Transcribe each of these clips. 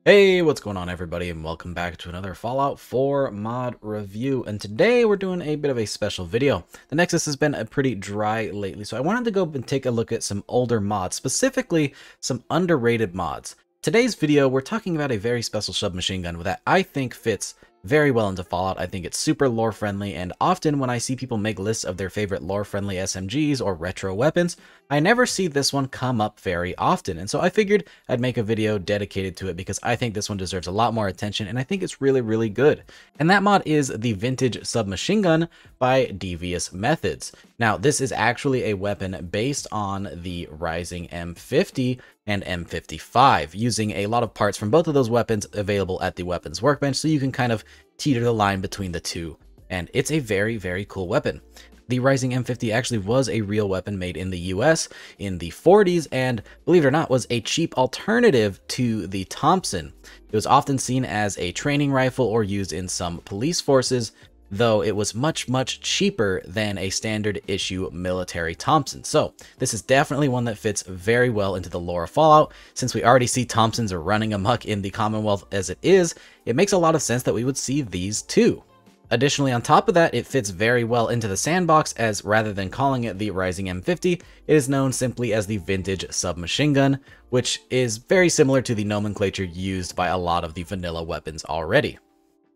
Hey, what's going on everybody, and welcome back to another Fallout 4 mod review. And today we're doing a bit of a special video. The Nexus has been pretty dry lately, so I wanted to go and take a look at some older mods, specifically some underrated mods. Today's video, we're talking about a very special submachine gun that I think fits very well into Fallout. I think it's super lore friendly, and often when I see people make lists of their favorite lore friendly SMGs or retro weapons, I never see this one come up very often, and so I figured I'd make a video dedicated to it because I think this one deserves a lot more attention, and I think it's really good. And that mod is the Vintage Submachine Gun by Devious Methods. Now, this is actually a weapon based on the Rising M50 and M55, using a lot of parts from both of those weapons available at the weapons workbench, so you can kind of teeter the line between the two. And it's a very cool weapon. The Rising M50 actually was a real weapon made in the US in the 40s, and believe it or not, was a cheap alternative to the Thompson. It was often seen as a training rifle or used in some police forces, though it was much cheaper than a standard issue military Thompson. So this is definitely one that fits very well into the lore of Fallout. Since we already see Thompsons are running amok in the Commonwealth as it is, it makes a lot of sense that we would see these too. Additionally, on top of that, it fits very well into the sandbox, as rather than calling it the Rising M50, it is known simply as the Vintage Submachine Gun, which is very similar to the nomenclature used by a lot of the vanilla weapons already.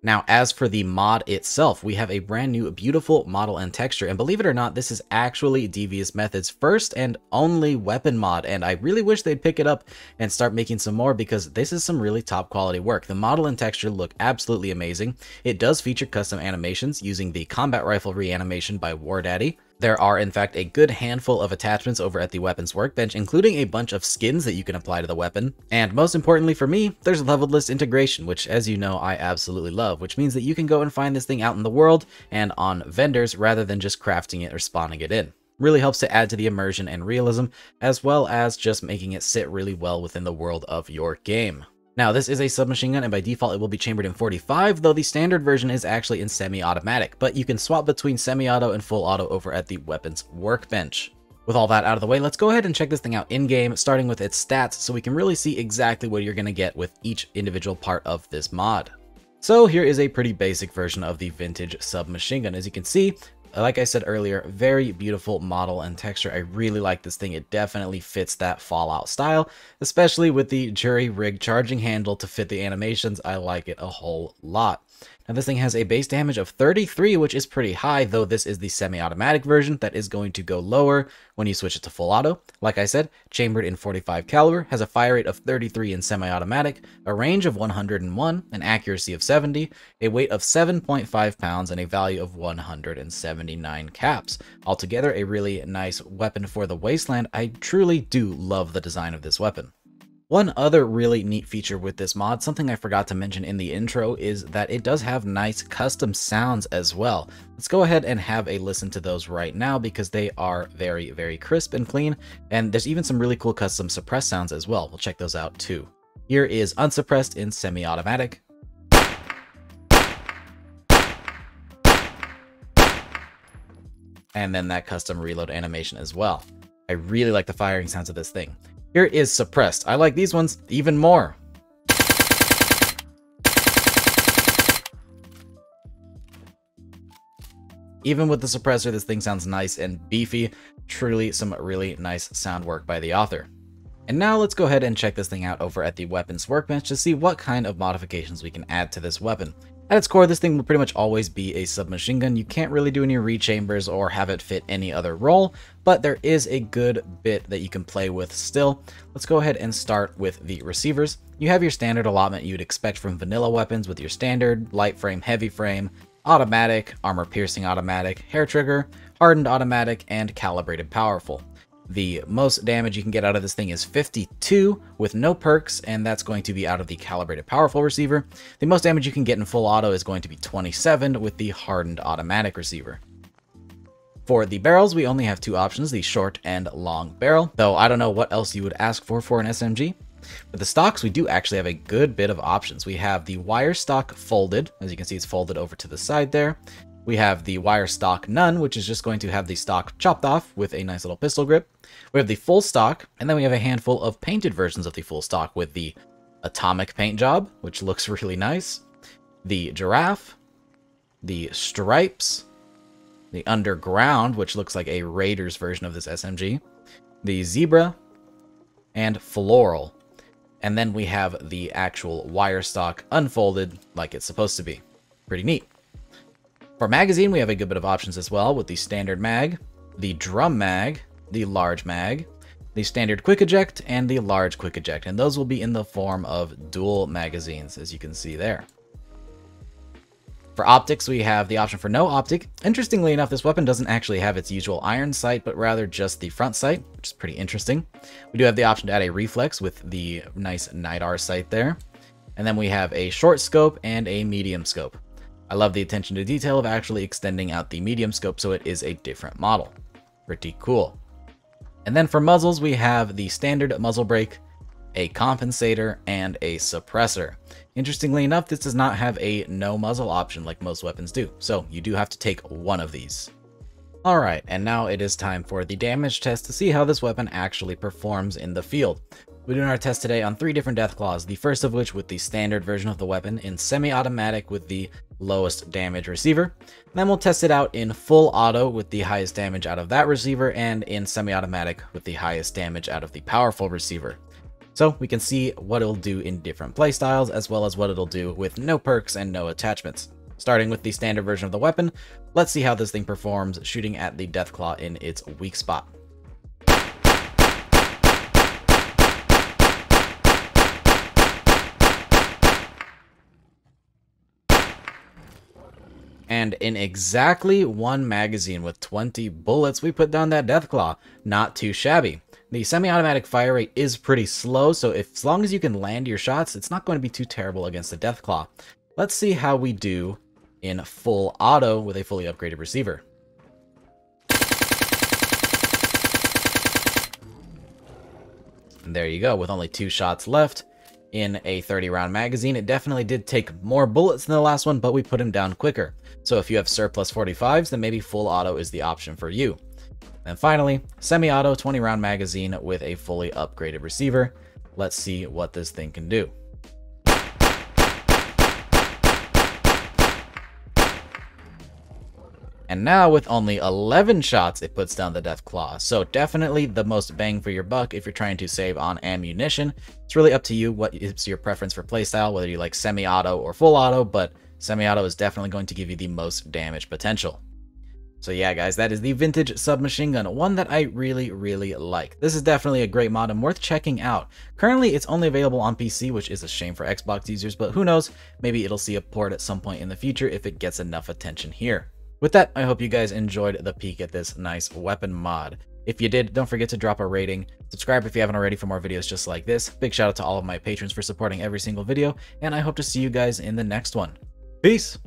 Now, as for the mod itself, we have a brand new beautiful model and texture, and believe it or not, this is actually Devious Methods' first and only weapon mod, and I really wish they'd pick it up and start making some more because this is some really top quality work. The model and texture look absolutely amazing. It does feature custom animations using the combat rifle reanimation by War Daddy. There are, in fact, a good handful of attachments over at the weapons workbench, including a bunch of skins that you can apply to the weapon. And most importantly for me, there's leveled list integration, which, as you know, I absolutely love, which means that you can go and find this thing out in the world and on vendors rather than just crafting it or spawning it in. Really helps to add to the immersion and realism, as well as just making it sit really well within the world of your game. Now, this is a submachine gun, and by default it will be chambered in 45, though the standard version is actually in semi-automatic, but you can swap between semi-auto and full auto over at the weapons workbench. With all that out of the way, let's go ahead and check this thing out in-game, starting with its stats, so we can really see exactly what you're going to get with each individual part of this mod. So here is a pretty basic version of the Vintage Submachine Gun. As you can see, like I said earlier, very beautiful model and texture. I really like this thing. It definitely fits that Fallout style, especially with the jury-rig charging handle to fit the animations. I like it a whole lot. Now, this thing has a base damage of 33, which is pretty high, though this is the semi-automatic version that is going to go lower when you switch it to full auto. Like I said, chambered in 45 caliber, has a fire rate of 33 in semi-automatic, a range of 101, an accuracy of 70, a weight of 7.5 pounds, and a value of 179 caps. Altogether, a really nice weapon for the wasteland. I truly do love the design of this weapon. One other really neat feature with this mod, something I forgot to mention in the intro, is that it does have nice custom sounds as well. Let's go ahead and have a listen to those right now because they are very crisp and clean, and there's even some really cool custom suppressed sounds as well. We'll check those out too. Here is unsuppressed in semi-automatic. And then that custom reload animation as well. I really like the firing sounds of this thing. Here is suppressed. I like these ones even more. Even with the suppressor, this thing sounds nice and beefy. Truly some really nice sound work by the author. And now let's go ahead and check this thing out over at the weapons workbench to see what kind of modifications we can add to this weapon. At its core, this thing will pretty much always be a submachine gun. You can't really do any rechambers or have it fit any other role, but there is a good bit that you can play with still. Let's go ahead and start with the receivers. You have your standard allotment you'd expect from vanilla weapons with your standard, light frame, heavy frame, automatic, armor piercing automatic, hair trigger, hardened automatic, and calibrated powerful. The most damage you can get out of this thing is 52 with no perks, and that's going to be out of the calibrated powerful receiver. The most damage you can get in full auto is going to be 27 with the hardened automatic receiver. For the barrels, we only have two options, the short and long barrel, though I don't know what else you would ask for an SMG. With the stocks, we do actually have a good bit of options. We have the wire stock folded. As you can see, it's folded over to the side there. We have the wire stock none, which is just going to have the stock chopped off with a nice little pistol grip. We have the full stock, and then we have a handful of painted versions of the full stock with the atomic paint job, which looks really nice, the giraffe, the stripes, the underground, which looks like a Raiders version of this SMG, the zebra, and floral. And then we have the actual wire stock unfolded like it's supposed to be. Pretty neat. For magazine, we have a good bit of options as well, with the standard mag, the drum mag, the large mag, the standard quick eject, and the large quick eject. And those will be in the form of dual magazines, as you can see there. For optics, we have the option for no optic. Interestingly enough, this weapon doesn't actually have its usual iron sight, but rather just the front sight, which is pretty interesting. We do have the option to add a reflex with the nice NIDAR sight there. And then we have a short scope and a medium scope. I love the attention to detail of actually extending out the medium scope so it is a different model. Pretty cool. And then for muzzles, we have the standard muzzle brake, a compensator, and a suppressor. Interestingly enough, this does not have a no muzzle option like most weapons do, so you do have to take one of these. Alright, and now it is time for the damage test to see how this weapon actually performs in the field. We're doing our test today on 3 different deathclaws, the first of which with the standard version of the weapon in semi-automatic with the lowest damage receiver. Then we'll test it out in full auto with the highest damage out of that receiver, and in semi-automatic with the highest damage out of the powerful receiver. So we can see what it'll do in different playstyles, as well as what it'll do with no perks and no attachments. Starting with the standard version of the weapon, let's see how this thing performs shooting at the deathclaw in its weak spot. And in exactly 1 magazine with 20 bullets, we put down that deathclaw. Not too shabby. The semi-automatic fire rate is pretty slow, so as long as you can land your shots, it's not going to be too terrible against the deathclaw. Let's see how we do in full auto with a fully upgraded receiver. And there you go, with only 2 shots left in a 30-round magazine. It definitely did take more bullets than the last one, but we put him down quicker. So if you have surplus 45s, then maybe full auto is the option for you. And finally, semi-auto 20-round magazine with a fully upgraded receiver. Let's see what this thing can do. And now with only 11 shots, it puts down the deathclaw. So definitely the most bang for your buck if you're trying to save on ammunition. It's really up to you what is your preference for playstyle, whether you like semi-auto or full auto, but semi-auto is definitely going to give you the most damage potential. So yeah, guys, that is the vintage submachine gun, one that I really, really like. This is definitely a great mod and worth checking out. Currently, it's only available on PC, which is a shame for Xbox users, but who knows, maybe it'll see a port at some point in the future if it gets enough attention here. With that, I hope you guys enjoyed the peek at this nice weapon mod. If you did, don't forget to drop a rating, subscribe if you haven't already for more videos just like this. Big shout out to all of my patrons for supporting every single video, and I hope to see you guys in the next one. Peace!